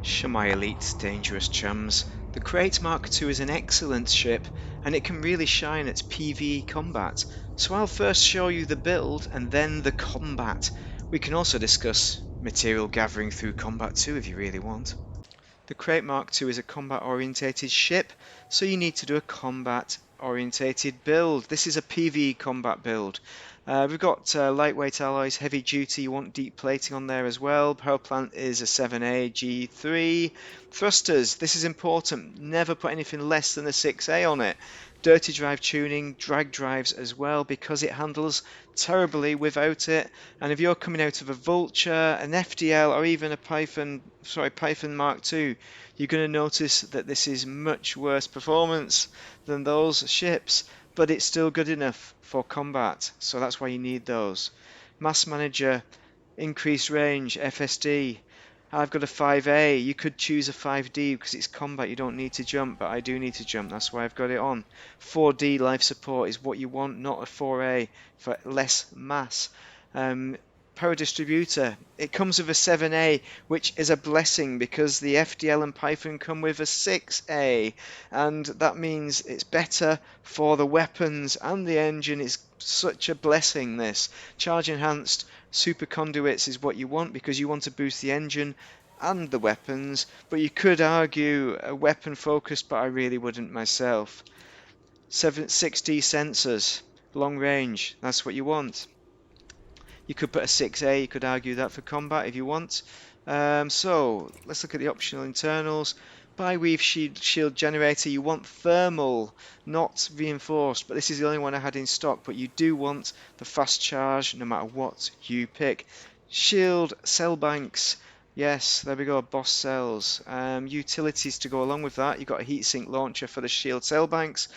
Shemai Elite's dangerous chums. The Krait Mk2 is an excellent ship and it can really shine at PvE combat, so I'll first show you the build and then the combat. We can also discuss material gathering through combat too if you really want. The Krait Mk2 is a combat orientated ship, so you need to do a combat orientated build. This is a PvE combat build. We've got lightweight alloys, heavy duty, you want deep plating on there as well. Power plant is a 7A G3. Thrusters, this is important, never put anything less than a 6A on it. Dirty drive tuning, drag drives as well, because it handles terribly without it. And if you're coming out of a Vulture, an FDL, or even a Python Mark II, you're going to notice that this is much worse performance than those ships, but it's still good enough for combat, so that's why you need those. Mass Manager, increased range, FSD. I've got a 5A. You could choose a 5D because it's combat, you don't need to jump, but I do need to jump, that's why I've got it on. 4D life support is what you want, not a 4A for less mass. Power distributor, it comes with a 7A, which is a blessing because the FDL and Python come with a 6A, and that means it's better for the weapons and the engine. It's such a blessing, this. Charge enhanced super conduits is what you want because you want to boost the engine and the weapons, but you could argue a weapon focused, but I really wouldn't myself. 6D sensors, long range, that's what you want. You could put a 6A, you could argue that for combat if you want. So let's look at the optional internals. Bi-weave shield generator, you want thermal, not reinforced, but this is the only one I had in stock, but you do want the fast charge no matter what you pick. Shield cell banks, yes, there we go, boss cells. Utilities to go along with that, you've got a heatsink launcher for the shield cell banks.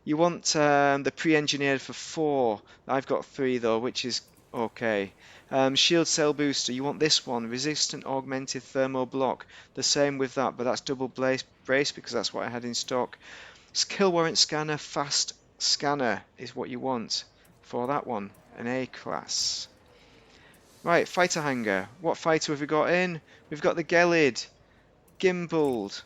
You want the pre-engineered for 4, I've got 3 though, which is okay. Shield cell booster, you want this one, resistant augmented thermal block, the same with that, but that's double brace because that's what I had in stock. Skill warrant scanner, fast scanner is what you want for that one, an A class. Right, fighter hangar, what fighter have we got in? We've got the Gelid, gimbaled,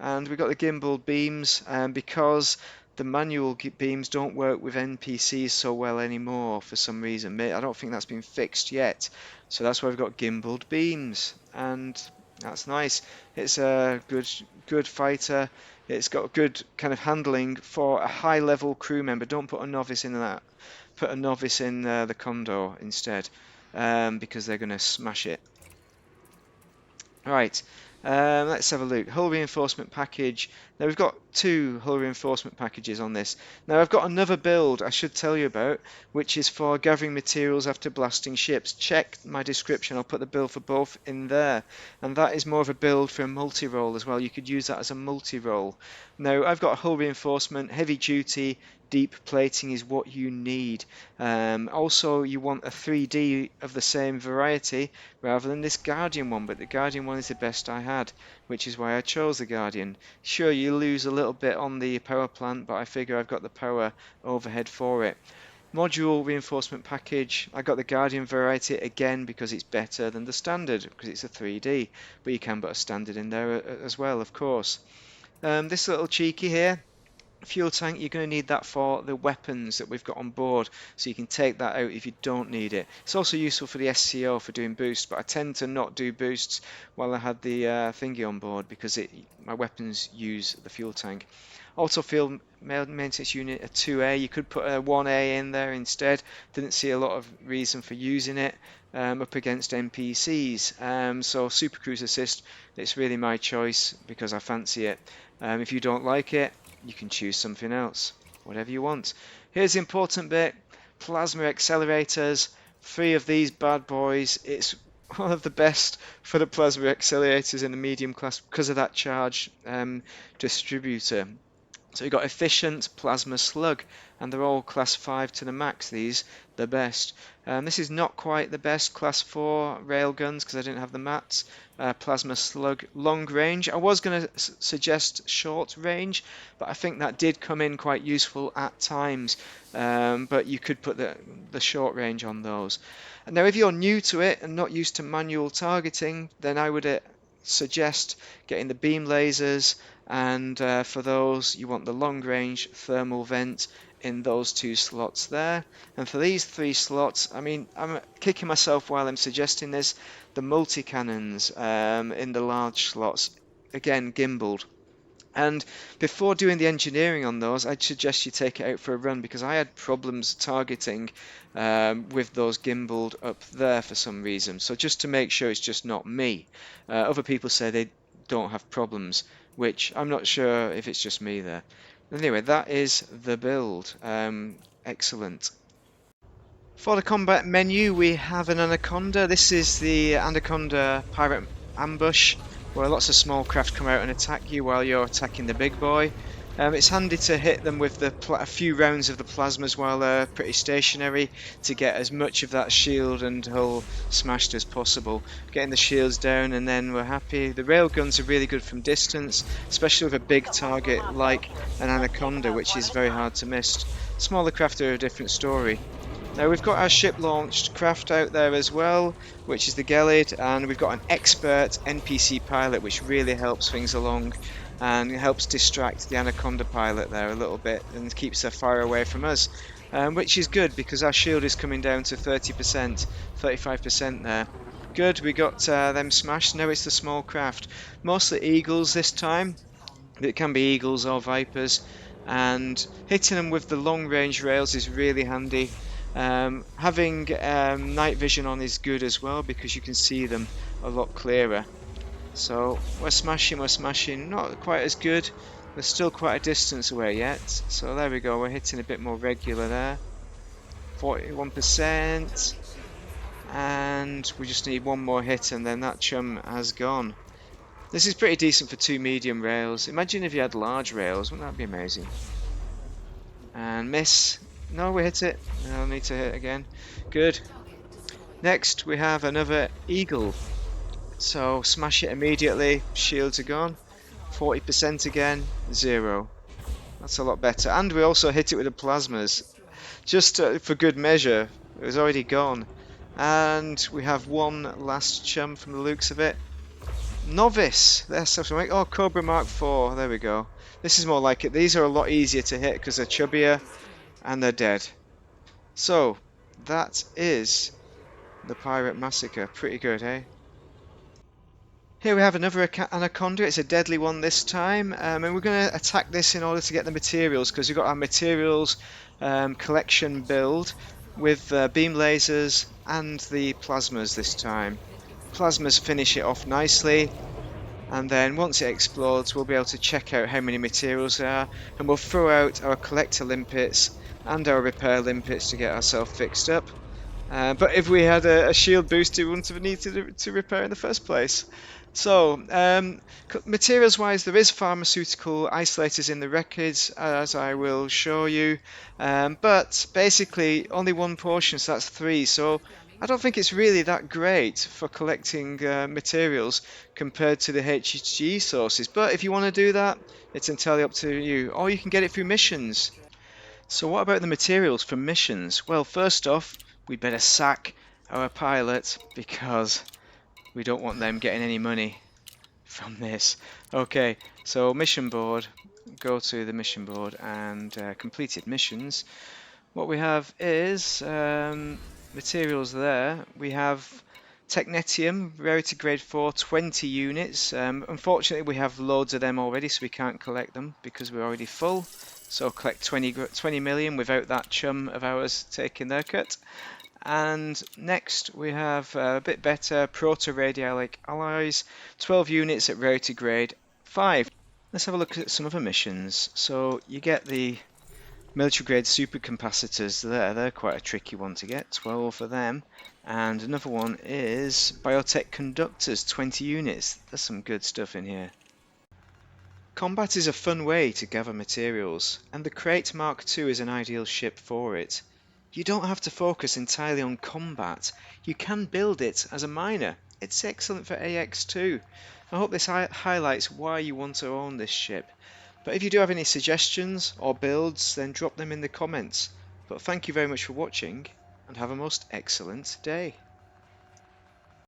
and we've got the gimbaled beams, because the manual beams don't work with NPCs so well anymore for some reason. I don't think that's been fixed yet, so that's why we've got gimbaled beams, and that's nice. It's a good fighter. It's got good kind of handling for a high level crew member. Don't put a novice in that. Put a novice in the Condor instead, because they're going to smash it. Right, let's have a look. Hull reinforcement package. Now we've got 2 hull reinforcement packages on this. Now I've got another build I should tell you about, which is for gathering materials after blasting ships. Check my description, I'll put the build for both in there. And that is more of a build for a multi-role as well. You could use that as a multi-role. Now I've got hull reinforcement, heavy duty, deep plating is what you need. Also you want a 3D of the same variety rather than this Guardian one, but the Guardian one is the best I had, which is why I chose the Guardian. Sure, you lose a little bit on the power plant, but I figure I've got the power overhead for it. Module reinforcement package, I got the Guardian variety again because it's better than the standard, because it's a 3D, but you can put a standard in there as well, of course. This little cheeky here, fuel tank, you're going to need that for the weapons that we've got on board, so you can take that out if you don't need it. It's also useful for the SCO for doing boosts, but I tend to not do boosts while I had the thingy on board because my weapons use the fuel tank. Auto field maintenance unit, a 2A, you could put a 1A in there instead. Didn't see a lot of reason for using it up against NPCs. So Super Cruise Assist, it's really my choice because I fancy it. If you don't like it, you can choose something else, whatever you want. Here's the important bit, plasma accelerators, 3 of these bad boys. It's one of the best for the plasma accelerators in the medium class because of that charge distributor. So you've got efficient plasma slug, and they're all class 5 to the max, these, the best. This is not quite the best class 4 railguns because I didn't have the mats. Plasma slug long range. I was going to suggest short range, but I think that did come in quite useful at times. But you could put the short range on those. And now if you're new to it and not used to manual targeting, then I would suggest getting the beam lasers, and for those you want the long range thermal vent in those 2 slots there. And for these 3 slots, I mean, I'm kicking myself while I'm suggesting this, the multi-cannons in the large slots, again gimbaled. And before doing the engineering on those, I'd suggest you take it out for a run, because I had problems targeting with those gimbaled up there for some reason. So just to make sure it's just not me. Other people say they don't have problems, which I'm not sure if it's just me there. Anyway, that is the build. Excellent. For the combat menu, we have an Anaconda. This is the Anaconda Pirate Ambush, where lots of small craft come out and attack you while you're attacking the big boy. It's handy to hit them with a few rounds of the plasmas while they're pretty stationary, to get as much of that shield and hull smashed as possible. Getting the shields down and then we're happy. The railguns are really good from distance, especially with a big target like an Anaconda, which is very hard to miss. Smaller craft are a different story. Now we've got our ship launched craft out there as well, which is the Gelid, and we've got an expert NPC pilot, which really helps things along and helps distract the Anaconda pilot there a little bit and keeps their fire away from us, which is good because our shield is coming down to 30%, 35% there. Good, we got them smashed. Now it's the small craft, mostly eagles this time. It can be eagles or vipers, and hitting them with the long range rails is really handy. Having night vision on is good as well, because you can see them a lot clearer. So we're smashing, not quite as good. We're still quite a distance away yet. So there we go, we're hitting a bit more regular there. 41%. And we just need one more hit and then that chum has gone. This is pretty decent for 2 medium rails. Imagine if you had large rails, wouldn't that be amazing? And miss. No, we hit it. I'll need to hit again. Good. Next we have another eagle. So smash it immediately. Shields are gone. 40% again. 0. That's a lot better. And we also hit it with the plasmas. Just for good measure. It was already gone. And we have one last chum from the looks of it. Novice. There's something. Oh, Cobra Mark 4. There we go. This is more like it. These are a lot easier to hit because they're chubbier and they're dead. So that is the Pirate Massacre. Pretty good, eh? Here we have another Anaconda. It's a deadly one this time, and we're going to attack this in order to get the materials, because we've got our materials collection build with beam lasers and the plasmas this time. Plasmas finish it off nicely, and then once it explodes we'll be able to check out how many materials there are, and we'll throw out our collector limpets and our repair limpets to get ourselves fixed up. But if we had a shield booster, we wouldn't have needed to repair in the first place. So, materials wise, there is pharmaceutical isolators in the wreckage, as I will show you, but basically only one portion, so that's 3. So I don't think it's really that great for collecting materials compared to the HG sources, but if you want to do that, it's entirely up to you, or you can get it through missions. So what about the materials for missions? Well, first off, we'd better sack our pilot, because we don't want them getting any money from this. Okay, so mission board, go to the mission board and completed missions. What we have is materials there. We have Technetium, rarity grade 4, 20 units. Unfortunately we have loads of them already, so we can't collect them because we're already full. So collect 20 million without that chum of ours taking their cut. And next we have a bit better proto-radialic alloys, 12 units at rarity grade 5. Let's have a look at some other missions. So you get the military grade supercapacitors there, they're quite a tricky one to get, 12 of them. And another one is biotech conductors, 20 units. There's some good stuff in here. Combat is a fun way to gather materials, and the Krait Mk2 is an ideal ship for it. You don't have to focus entirely on combat, you can build it as a miner. It's excellent for AX too. I hope this highlights why you want to own this ship. But if you do have any suggestions or builds, then drop them in the comments. But thank you very much for watching, and have a most excellent day.